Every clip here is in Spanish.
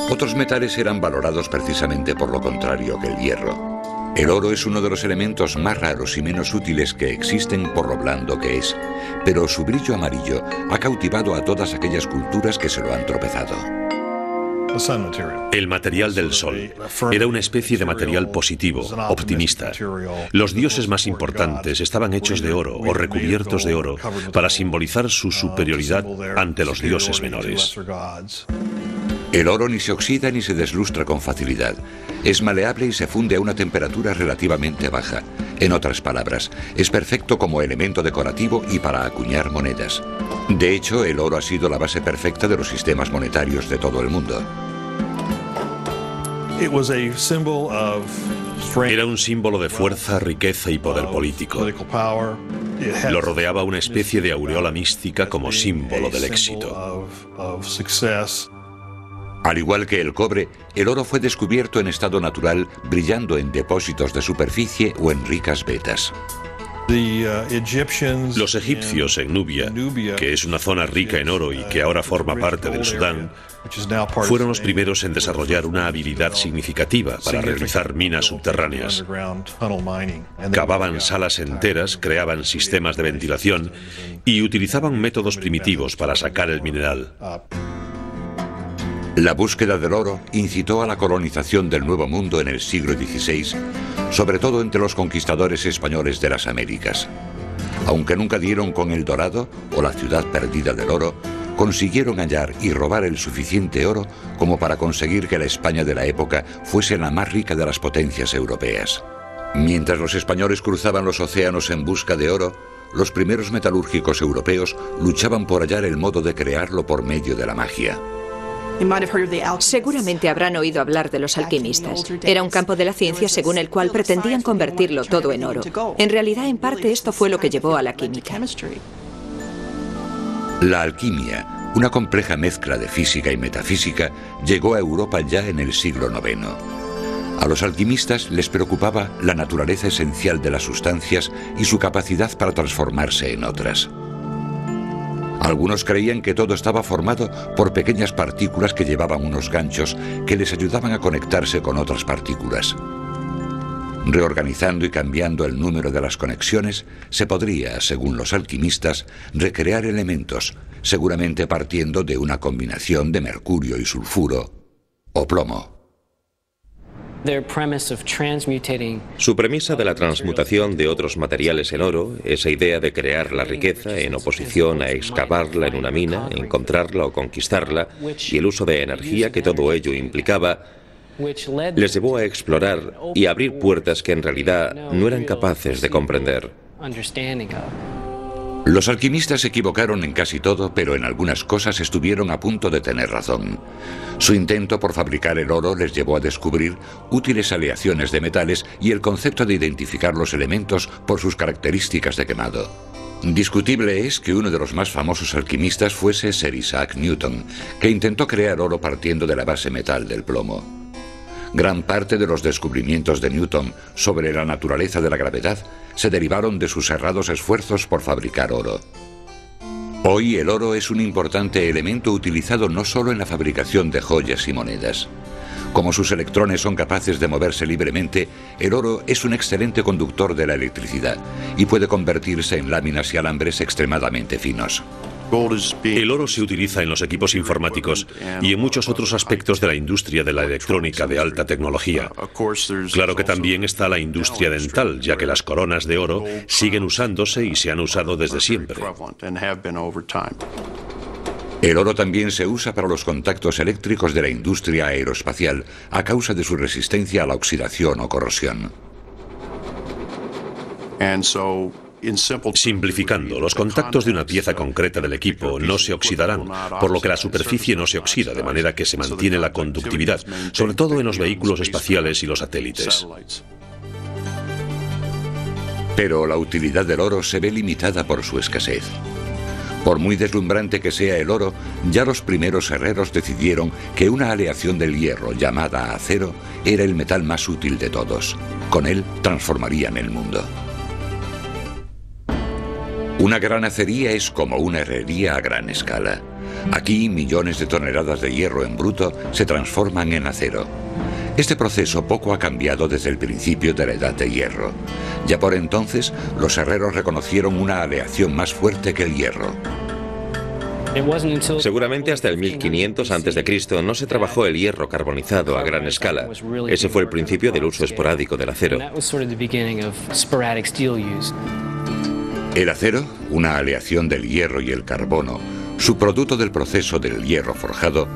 Otros metales eran valorados precisamente por lo contrario que el hierro. El oro es uno de los elementos más raros y menos útiles que existen por lo blando que es, pero su brillo amarillo ha cautivado a todas aquellas culturas que se lo han tropezado. El material del sol era una especie de material positivo, optimista. Los dioses más importantes estaban hechos de oro o recubiertos de oro para simbolizar su superioridad ante los dioses menores. El oro ni se oxida ni se deslustra con facilidad. Es maleable y se funde a una temperatura relativamente baja. En otras palabras, es perfecto como elemento decorativo y para acuñar monedas. De hecho, el oro ha sido la base perfecta de los sistemas monetarios de todo el mundo. Era un símbolo de fuerza, riqueza y poder político. Lo rodeaba una especie de aureola mística como símbolo del éxito. Al igual que el cobre, el oro fue descubierto en estado natural, brillando en depósitos de superficie o en ricas vetas. Los egipcios en Nubia, que es una zona rica en oro y que ahora forma parte del Sudán, fueron los primeros en desarrollar una habilidad significativa para realizar minas subterráneas. Cavaban salas enteras, creaban sistemas de ventilación y utilizaban métodos primitivos para sacar el mineral. La búsqueda del oro incitó a la colonización del Nuevo Mundo en el siglo XVI, sobre todo entre los conquistadores españoles de las Américas. Aunque nunca dieron con El Dorado, o la ciudad perdida del oro, consiguieron hallar y robar el suficiente oro como para conseguir que la España de la época fuese la más rica de las potencias europeas. Mientras los españoles cruzaban los océanos en busca de oro, los primeros metalúrgicos europeos luchaban por hallar el modo de crearlo por medio de la magia. Seguramente habrán oído hablar de los alquimistas. Era un campo de la ciencia según el cual pretendían convertirlo todo en oro. En realidad, en parte, esto fue lo que llevó a la química. La alquimia, una compleja mezcla de física y metafísica, llegó a Europa ya en el siglo IX. A los alquimistas les preocupaba la naturaleza esencial de las sustancias y su capacidad para transformarse en otras. Algunos creían que todo estaba formado por pequeñas partículas que llevaban unos ganchos que les ayudaban a conectarse con otras partículas. Reorganizando y cambiando el número de las conexiones, se podría, según los alquimistas, recrear elementos, seguramente partiendo de una combinación de mercurio y sulfuro o plomo. Su premisa de la transmutación de otros materiales en oro, esa idea de crear la riqueza en oposición a excavarla en una mina, encontrarla o conquistarla, y el uso de energía que todo ello implicaba, les llevó a explorar y a abrir puertas que en realidad no eran capaces de comprender. Los alquimistas se equivocaron en casi todo, pero en algunas cosas estuvieron a punto de tener razón. Su intento por fabricar el oro les llevó a descubrir útiles aleaciones de metales y el concepto de identificar los elementos por sus características de quemado. Discutible es que uno de los más famosos alquimistas fuese Sir Isaac Newton, que intentó crear oro partiendo de la base metal del plomo. Gran parte de los descubrimientos de Newton sobre la naturaleza de la gravedad se derivaron de sus errados esfuerzos por fabricar oro. Hoy el oro es un importante elemento utilizado no solo en la fabricación de joyas y monedas. Como sus electrones son capaces de moverse libremente, el oro es un excelente conductor de la electricidad y puede convertirse en láminas y alambres extremadamente finos. El oro se utiliza en los equipos informáticos y en muchos otros aspectos de la industria de la electrónica de alta tecnología. Claro que también está la industria dental, ya que las coronas de oro siguen usándose y se han usado desde siempre. El oro también se usa para los contactos eléctricos de la industria aeroespacial a causa de su resistencia a la oxidación o corrosión. Simplificando, los contactos de una pieza concreta del equipo no se oxidarán, por lo que la superficie no se oxida, de manera que se mantiene la conductividad, sobre todo en los vehículos espaciales y los satélites. Pero la utilidad del oro se ve limitada por su escasez. Por muy deslumbrante que sea el oro, ya los primeros herreros decidieron que una aleación del hierro llamada acero era el metal más útil de todos. Con él transformarían el mundo. Una gran acería es como una herrería a gran escala. Aquí, millones de toneladas de hierro en bruto se transforman en acero. Este proceso poco ha cambiado desde el principio de la Edad de Hierro. Ya por entonces, los herreros reconocieron una aleación más fuerte que el hierro. Seguramente hasta el 1500 a.C. no se trabajó el hierro carbonizado a gran escala. Ese fue el principio del uso esporádico del acero. El acero, una aleación del hierro y el carbono, subproducto del proceso del hierro forjado,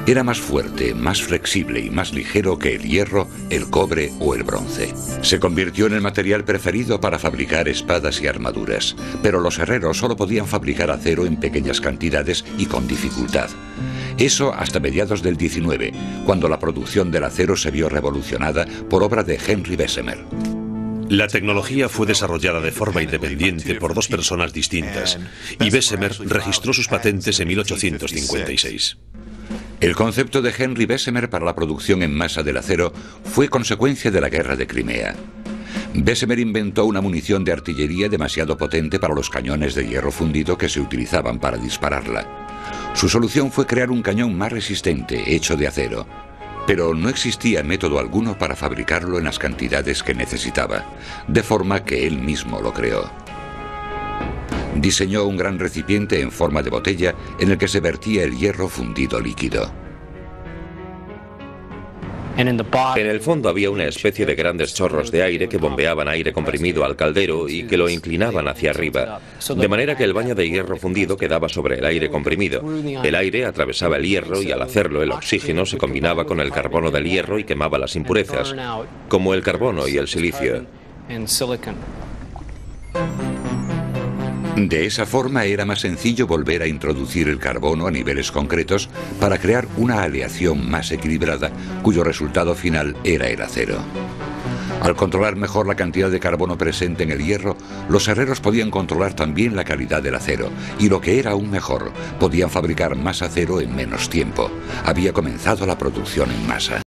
era más fuerte, más flexible y más ligero que el hierro, el cobre o el bronce. Se convirtió en el material preferido para fabricar espadas y armaduras, pero los herreros solo podían fabricar acero en pequeñas cantidades y con dificultad. Eso hasta mediados del 19, cuando la producción del acero se vio revolucionada por obra de Henry Bessemer. La tecnología fue desarrollada de forma independiente por dos personas distintas, y Bessemer registró sus patentes en 1856. El concepto de Henry Bessemer para la producción en masa del acero fue consecuencia de la Guerra de Crimea. Bessemer inventó una munición de artillería demasiado potente para los cañones de hierro fundido que se utilizaban para dispararla. Su solución fue crear un cañón más resistente, hecho de acero. Pero no existía método alguno para fabricarlo en las cantidades que necesitaba, de forma que él mismo lo creó. Diseñó un gran recipiente en forma de botella en el que se vertía el hierro fundido líquido. En el fondo había una especie de grandes chorros de aire que bombeaban aire comprimido al caldero y que lo inclinaban hacia arriba, de manera que el baño de hierro fundido quedaba sobre el aire comprimido. El aire atravesaba el hierro y al hacerlo el oxígeno se combinaba con el carbono del hierro y quemaba las impurezas, como el carbono y el silicio. De esa forma era más sencillo volver a introducir el carbono a niveles concretos para crear una aleación más equilibrada, cuyo resultado final era el acero. Al controlar mejor la cantidad de carbono presente en el hierro, los herreros podían controlar también la calidad del acero, y lo que era aún mejor, podían fabricar más acero en menos tiempo. Había comenzado la producción en masa.